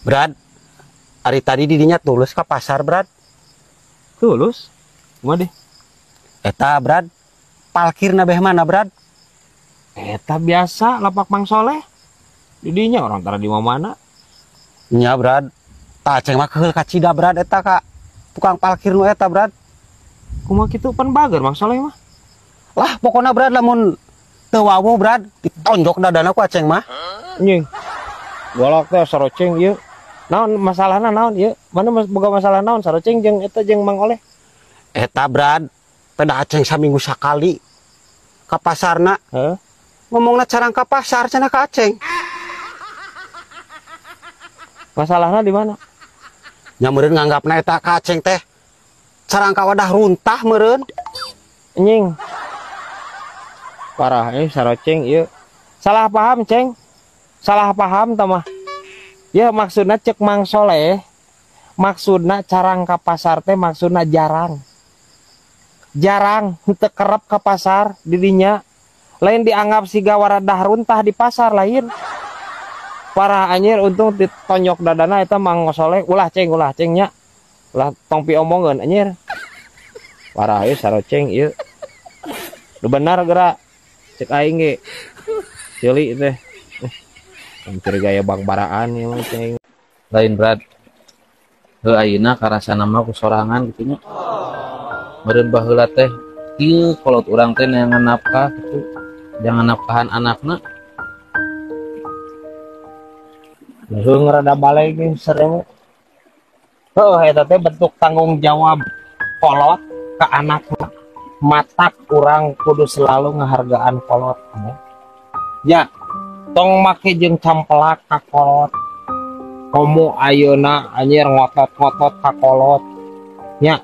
Brad, hari tadi didinya tulus ke pasar, Brad. Tulus? Kumaha deh? Eta, Brad, parkir nabeh mana, Brad? Eta biasa lapak Mang Soleh. Didinya orang tara di mana? Nya, Brad. Tak ceng mah keheul ka Cida, Brad, eta Kak. Tukang parkir nu eta, Brad. Kumaha kitu pan bager Mang Soleh mah. Lah, pokoknya Brad lamun teu wawuh, Brad, ditonjok dadana ku aceng mah. Anjing. Golok teh saroceng ieu. Naon masalahna naon ieu? Mana boga masalah naon saroceng jeung eta jeung Mang Oleh? Eta, Brad, pada aceng saminggu sakali ka pasarna. Heeh. Ngomongna carang ka pasar cenah ka aceng. Masalahna di mana? Nya meureun nganggapna eta ka aceng teh carang ka wadah runtah meureun. Anjing. Parah saroceng ieu. Salah paham, Ceng. Salah paham tah mah. Ya maksudna cek Mang Soleh, maksudna carang ka pasar teh maksudna jarang. Jarang henteu kerep ka pasar didinya. Lain dianggap siga waradah runtah di pasar lain. Parah anjir untung ditonjok dadana eta Mang Soleh. Ulah Ceng nya. Ulah tong pi omongeun anjir. Parah ieu saroceng ieu. Nu benar geura cek aing ge. Ceuli teh. Hampir gaya bang baraan ya mah Ceng. Lain Brad. Heuh ayeuna karasana mah kusorangan kitu nya. Meureun baheula teh ieu kolot urang teh neangan nafkah kitu. Jangan nafkahan anakna. Langsung rada balai ge sareng. Heuh eta teh bentuk tanggung jawab kolot ke anakna. Matak urang kudu selalu ngehargaan kolot ya. Tong make jeung campelak ka kolot. Komo ayeuna anjir ngotot-ngotot ka kolot. Nya.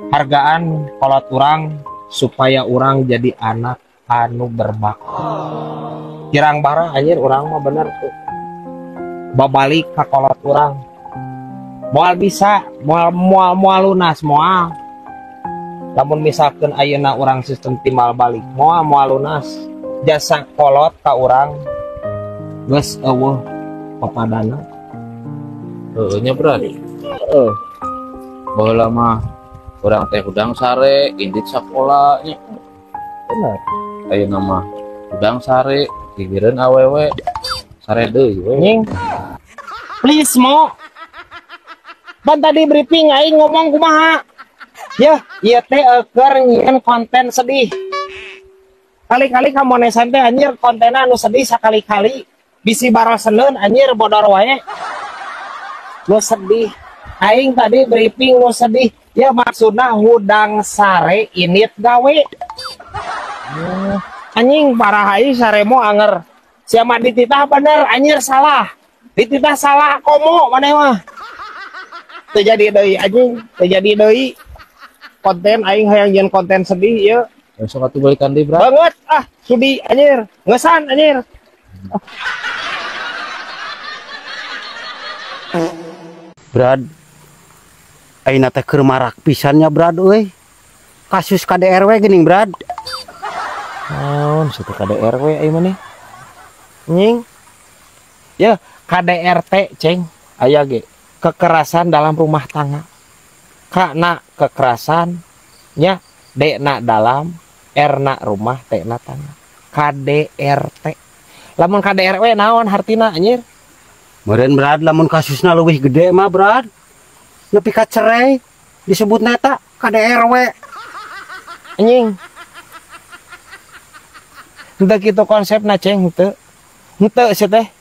Hargaan kolot urang supaya urang jadi anak anu berbakti. Kirang bara anjir urang mah bener tuh. Babalik ka kolot urang. Moal bisa, moal lunas moal. Lamun misalkan ayeuna urang sistem timbal balik, moal lunas. Jasa kolot ka urang geus eueuh papadana. Heuh nya Brad. Baheula mah urang teh hudang sare, indit sakola nya. Bener. Ayeuna mah hudang sare, gigireun awewe. Sare deui we. Nying. Please mo. Pan tadi briefing aing ngomong kumaha? Ya, ieu teh keur nyieun konten sedih. Kali-kali kamonesan teh anjir kontenna anu sedih sakali-kali bisi baroseneun anjir bodor wae. Nu sedih. Aing tadi briefing nu sedih. Ya maksudna hudang sare init gawe. Anjing parah ai sare mo anger. Siapa dititah bener anjir salah. Dititah salah komo maneh mah. Teu jadi deui anjing, teu jadi deui. Konten aing hayang nyeun konten sedih ieu. Besok atuh balikan deui Brad. Banget sudi anjir, ngesan anjir. Brad, ayeuna teh keur marak pisannya, Brad euy. Kasus KDRW geuning, Brad. Naon situ KDRW ai maneh? Nying. Ya, KDRT, Ceng. Aya ge kekerasan dalam rumah tangga. Kana kekerasan nya D-na dalam, R-na rumah, T-na tangga. KDRT. Lamun KDRW naon hartina anjir? Meureun Brad, lamun kasusna leuwih gede mah, Brad. Nepi ka cerai disebutna eta KDRW. Anjing. Henteu kitu konsepna Ceng, henteu. Henteu sia teh.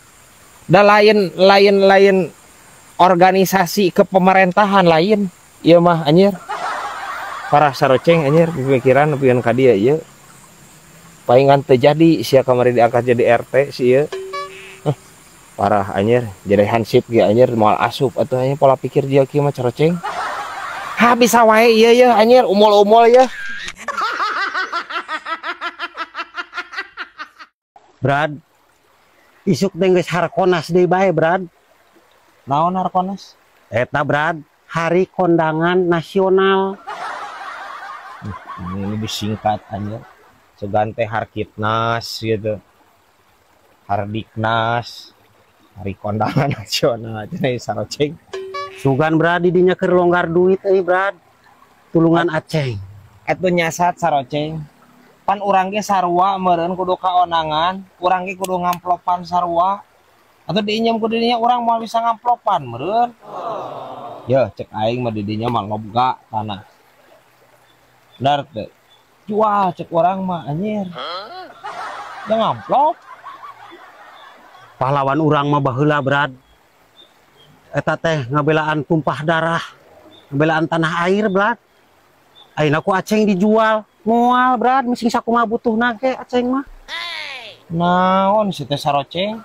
Da lain organisasi kepemerintahan lain. Ieu mah anjir. Parah saroceng anjir pikiran nepikeun ka dieu ieu. Palingan teu jadi sia kamari diangkat jadi RT si ieu. Parah anjir, jadi hansip ge anjir moal asup atuh anjir pola pikir dia kieu mah saroceng. Ha bisa wae ieu ya anjir umul-umul ya. Brad, isuk teh geus Harkonas deui bae, Brad. Naon Harkonas? Eta, Brad, Hari Kondangan Nasional. Ini disingkat anjir. Segan teh Harkitnas gitu. Hardiknas. hari kondangan nasional aja nih saroceng. Sugan Brad didinya keur longgar duit Brad. Tulungan Aceng. Itu nyasat saroceng. Pan urang ge sarua meureun kudu kaonangan, urang ge kudu ngamplopan sarua. Atau diinjem ku didinya urang mau bisa ngamplopan meureun. Ya cek aing mah didinya mah lobga tanah. Benar teh. Jual cek orang mah anjir. Jangan amplop. Pahlawan urang mah baheula Brad. Eta teh ngabelaan tumpah darah, ngabelaan tanah air Brad. Ayeuna ku Aceng dijual, moal Brad, misi sakumaha butuhna ge Aceng mah. Naon si teh saroceng?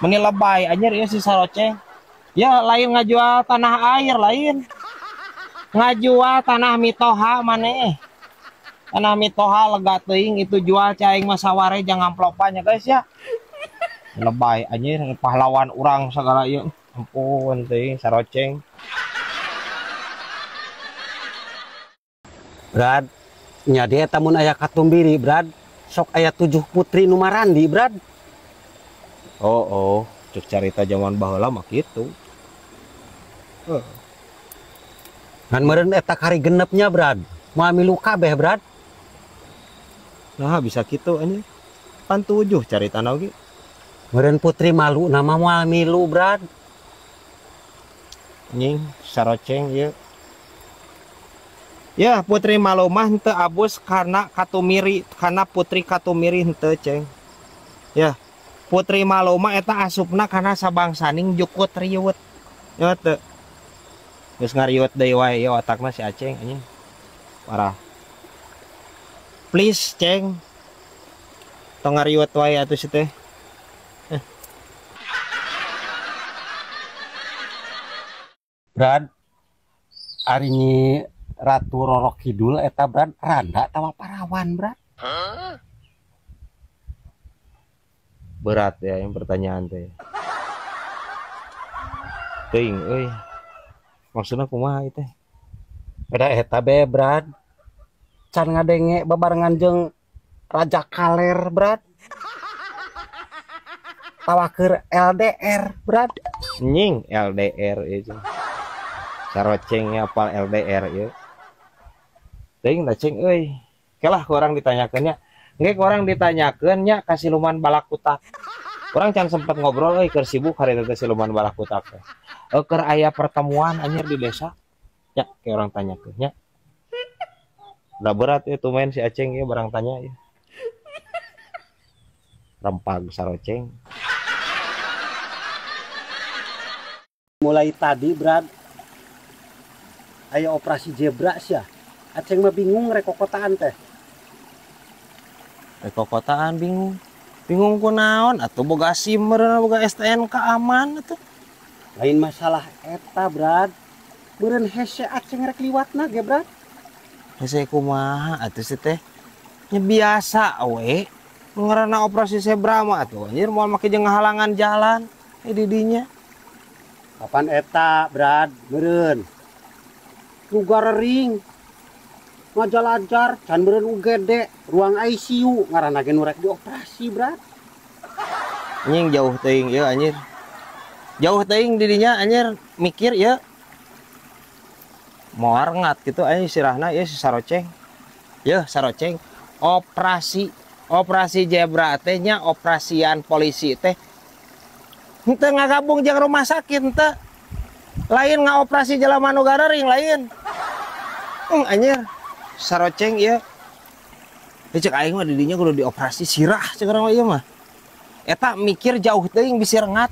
Meni lebay anjir ieu si saroceng. Ya lain ngajual tanah air lain. Ngajual tanah mitoha maneh. Tanah mitoha lega teuing itu jual caing mah saware jangan amplopannya guys ya. Lebay anjir pahlawan urang segala ieu. Ampun teuing saroceng. Brad, nya dia eta mun aya katumbiri Brad, sok aya 7 putri nu marandi Brad. Oh, cek carita zaman baheula mah kitu. Ngan meureun eta kari genepnya Brad, moal milu kabeh Brad. Nah bisa kitu anjir. Pan 7 caritana oge. Meureun putri malu nama moal milu Brad. Nying saroceng ieu. Ya putri malu mah henteu abus karena katumiri, karena putri katumiri henteu ceng. Ya putri malu mah eta asupna karena sabangsaning jukut riweut. Ya teu. Geus ngariweut deui wae ieu otakna si Aceng anjing. Parah. Please ceng. Tong ngariweut wae atuh si teh. Brad, ari nyi Ratu Roro Kidul eta Brad randa tawa parawan Brad. Berat ya yang pertanyaan teh. Teuing euy. Maksudna kumaha ieu teh? Beda eta be Brad. Can ngadenge babarengan jeung Raja Kaler Brad. Tawaker LDR Brad. Nying LDR ieu. Sarocengnya apal LDR ieu. Teuing da ceng euy. Kelah ku urang ditanyakeun nya. Engke ku urang ditanyakeun nya ka siluman balakutak. Urang can sempet ngobrol euy keur sibuk hari teh siluman balakutak teh. Keur aya pertemuan anjir di desa. Ya ke urang tanyakeun nya. Udah berat itu main si Aceng ieu barang tanya ieu. Rempag saroceng. Mulai tadi Brad aya operasi zebra sia. Aceng mah bingung rek kokotaan teh. Kokotaan bingung. Bingung kunaon atuh boga SIM meureun boga STNK aman atuh. Lain masalah eta Brad. Meureun hese Aceng rek liwatna ge Brad. Hese kumaha atuh si teh? Nya biasa we. Ngaranna operasi zebra mah atuh anjir moal make jeung halangan jalan di dinya. Kapan eta Brad meureun? Lugar ring. Ngajalajar can meureun UGD, ruang ICU ngaranna ge nu rek dioperasi Brad. Anjing jauh teuing ieu anjir. Jauh teuing di dinya anjir mikir ieu. Moal ngat kitu anjing sirahna ieu si saroceng. Yeuh saroceng. Operasi zebra teh nya operasian polisi teh. Henteu ngagabung jeung rumah sakit henteu. Lain ngaoperasi jelema nu gareuring lain. Anjir. Saroceng ieu. Cek aing mah di dinya kudu dioperasi sirah cek urang ieu mah. Eta mikir jauh teuing bisi rengat.